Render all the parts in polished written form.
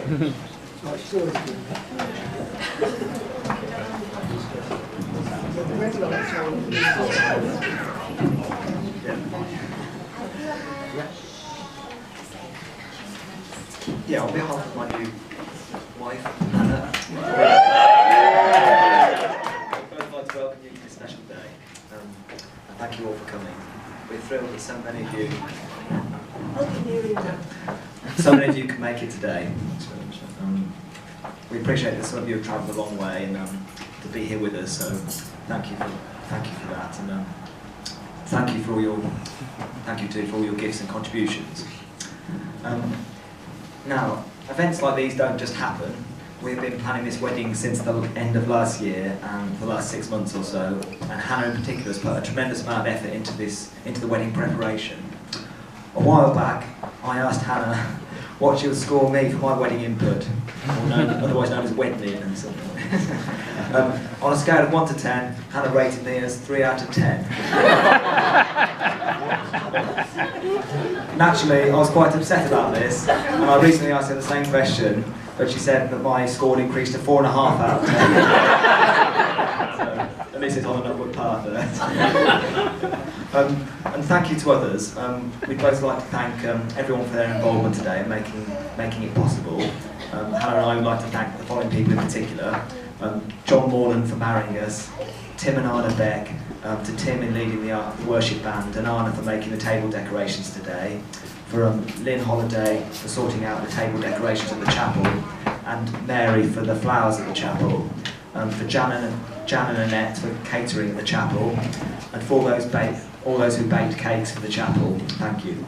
Yeah, on behalf of my new wife, Hannah, I'd both like to welcome you to this special day. And thank you all for coming. We're thrilled that so many of you can make it today. We appreciate that some of you have travelled a long way and to be here with us. So thank you for that, and thank you too for all your gifts and contributions. Now, events like these don't just happen. We've been planning this wedding since the end of last year and for the last 6 months or so, and Hannah in particular has put a tremendous amount of effort into the wedding preparation. A while back, I asked Hannah what she would score me for my wedding input, otherwise known as wedding and something. On a scale of 1 to 10, Hannah rated me as 3 out of 10. Naturally, I was quite upset about this, and I recently asked her the same question, but she said that my score increased to 4.5 out of 10. So, at least it's on an upward path there. And thank you to others. We'd both like to thank everyone for their involvement today in making it possible. Hannah and I would like to thank the following people in particular. John Morland for marrying us, Tim and Anna Beck, to Tim in leading the worship band, and Anna for making the table decorations today, for Lynn Holiday for sorting out the table decorations at the chapel, and Mary for the flowers at the chapel, for Jan and Annette for catering at the chapel, and for all those who baked cakes for the chapel, thank you,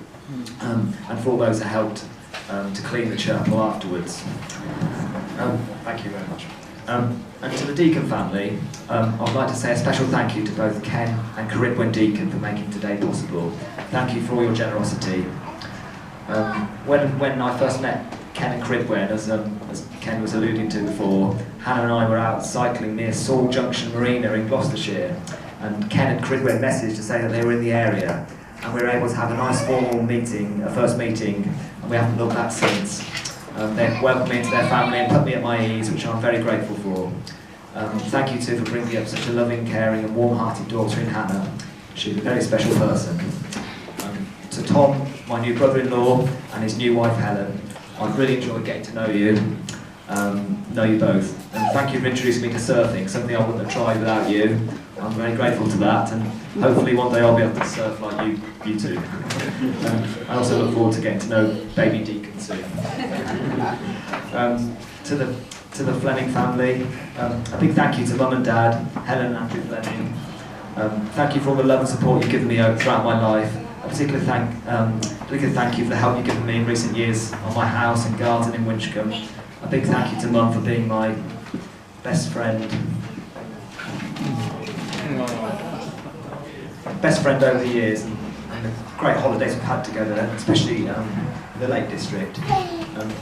and for all those that helped to clean the chapel afterwards. Thank you very much. And to the Deacon family, I'd like to say a special thank you to both Ken and Caridwen Deacon for making today possible. Thank you for all your generosity. When I first met Ken and Caridwen, as Ken was alluding to before, Hannah and I were out cycling near Saul Junction Marina in Gloucestershire, and Ken and Caridwen messaged to say that they were in the area, and we were able to have a nice formal meeting, a first meeting, and we haven't looked back since. They've welcomed me into their family and put me at my ease, which I'm very grateful for. Thank you too for bringing up such a loving, caring and warm-hearted daughter in Hannah. She's a very special person. To Tom, my new brother-in-law, and his new wife Helen, I've really enjoyed getting to know you both. And thank you for introducing me to surfing, something I wouldn't have tried without you. I'm very grateful to that, and hopefully one day I'll be able to surf like you two. I also look forward to getting to know baby Deacon soon. To the Fleming family, a big thank you to Mum and Dad, Helen and Andrew Fleming. Thank you for all the love and support you've given me throughout my life. A particular thank you for the help you've given me in recent years on my house and garden in Winchcombe. A big thank you to Mum for being my best friend over the years, and the great holidays we've had together, especially the Lake District.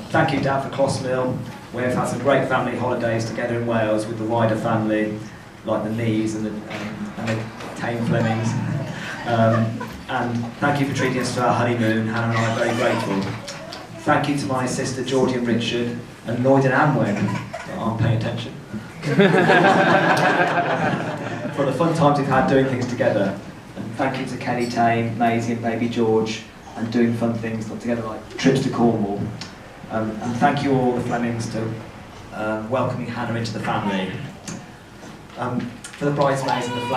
Thank you, Dad, for Clossmill. We've had some great family holidays together in Wales with the wider family, like the Nees and the Tame Flemings. And thank you for treating us to our honeymoon. Hannah and I are very grateful. Thank you to my sister Geordie and Richard, and Lloyd and Anwen, that aren't paying attention, for the fun times we've had doing things together. And thank you to Kelly Tame, Maisie and baby George, and doing fun things together like trips to Cornwall. And thank you all the Flemings to welcoming Hannah into the family. For the bridesmaids and the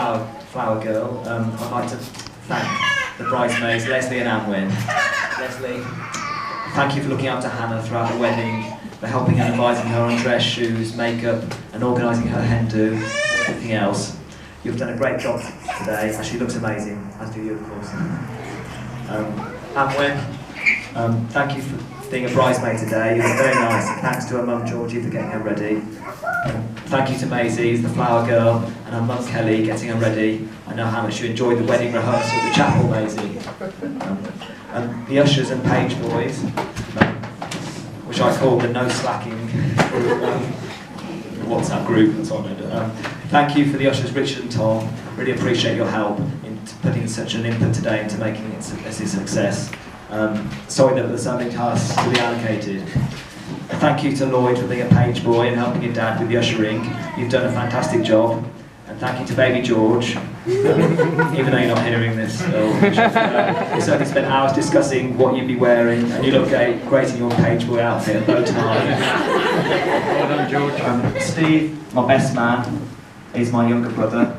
flower girl, I'd like to thank the bridesmaids, Leslie and Anwen. Leslie, thank you for looking after Hannah throughout the wedding, for helping and advising her on dress, shoes, makeup, and organising her hen do, and everything else. You've done a great job today, and she looks amazing, as do you, of course. Anwen, thank you for being a bridesmaid today. You look very nice, and thanks to her mum Georgie for getting her ready. Thank you to Maisie, the flower girl, and her mum Kelly getting her ready. I know how much you enjoyed the wedding rehearsal at the chapel, Maisie. And the ushers and page boys, which I call the no slacking WhatsApp group and so on. Thank you for the ushers, Richard and Tom. Really appreciate your help in putting such an input today into making it a success. Sorry that there's so many tasks to be allocated. Thank you to Lloyd for being a page boy and helping your dad with the ushering. You've done a fantastic job. And thank you to baby George, even though you're not hearing this. We certainly spent hours discussing what you'd be wearing, and you look great in your page boy outfit and bow tie. Well done, George. Steve, my best man, is my younger brother,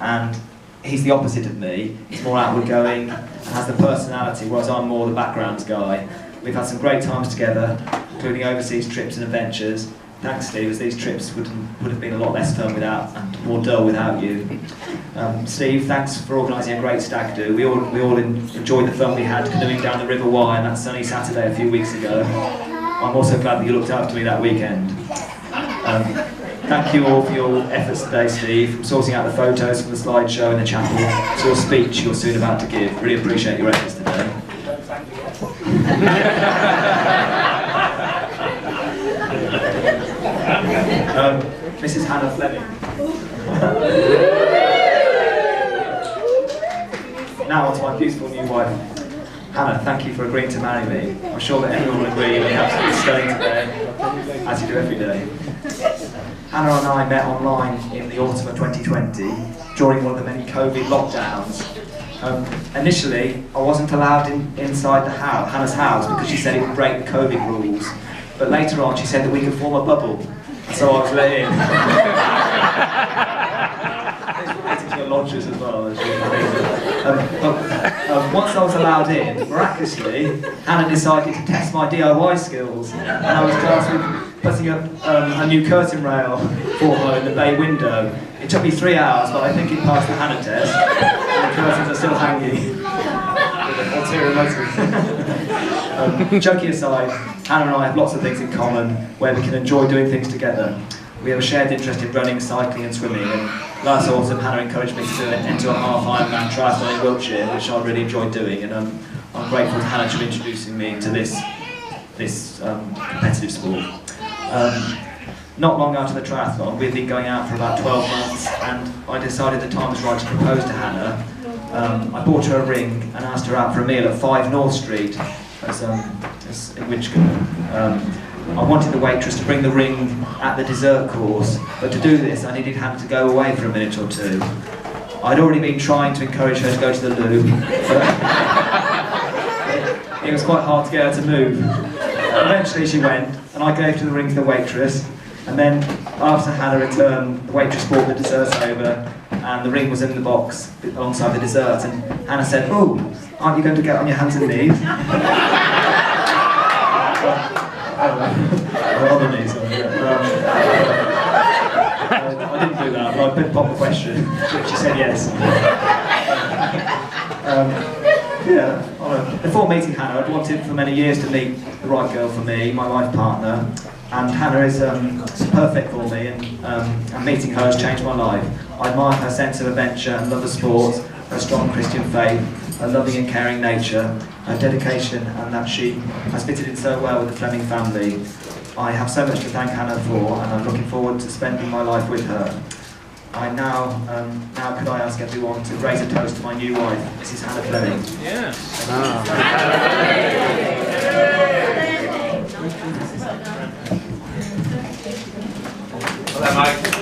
and he's the opposite of me. He's more outward going and has the personality, whereas I'm more the backgrounds guy. We've had some great times together, including overseas trips and adventures. Thanks, Steve, as these trips would have been a lot less fun without, and more dull without you. Steve, thanks for organising a great stag do. We all enjoyed the fun we had canoeing down the River Wye on that sunny Saturday a few weeks ago. I'm also glad that you looked after me that weekend. Thank you all for your efforts today, Steve, from sorting out the photos from the slideshow in the chapel to your speech you're soon about to give. Really appreciate your efforts today. Mrs. Hannah Fleming. Now on to my beautiful new wife. Hannah, thank you for agreeing to marry me. I'm sure that everyone will agree you're absolutely stunning today, as you do every day. Hannah and I met online in the autumn of 2020 during one of the many COVID lockdowns. Initially, I wasn't allowed inside the house, Hannah's house, because she said it would break the COVID rules. But later on, she said that we could form a bubble, so I was let in. Related to your lodgers as well. Once I was allowed in, miraculously, Hannah decided to test my DIY skills, and I was tasked with putting up a new curtain rail for her in the bay window. It took me 3 hours, but I think it passed the Hannah test, and the curtains are still hanging. Ulterior motive. Joking aside, Hannah and I have lots of things in common where we can enjoy doing things together. We have a shared interest in running, cycling and swimming, and last autumn Hannah encouraged me to enter a half Ironman triathlon in Wiltshire, which I really enjoyed doing, and I'm grateful to Hannah for introducing me to this competitive sport. Not long after the triathlon, we'd been going out for about 12 months, and I decided the time was right to propose to Hannah. I bought her a ring and asked her out for a meal at 5 North Street, as in Winchcombe. I wanted the waitress to bring the ring at the dessert course, but to do this I needed Hannah to go away for a minute or two. I'd already been trying to encourage her to go to the loo, but it was quite hard to get her to move. Eventually she went, and I gave the ring to the waitress, and then after Hannah returned, the waitress brought the desserts over, and the ring was in the box alongside the dessert, and Hannah said, "Oh, aren't you going to get on your hands and knees?" On the knees, I didn't do that, but I did pop the question. She said yes. Before meeting Hannah, I'd wanted for many years to meet the right girl for me, my life partner, and Hannah is perfect for me, and meeting her has changed my life. I admire her sense of adventure and love of sport, her strong Christian faith, her loving and caring nature, her dedication, and that she has fitted in so well with the Fleming family. I have so much to thank Hannah for, and I'm looking forward to spending my life with her. Now could I ask everyone to raise a toast to my new wife, Mrs. Hannah Fleming. Yes. Well, Mike.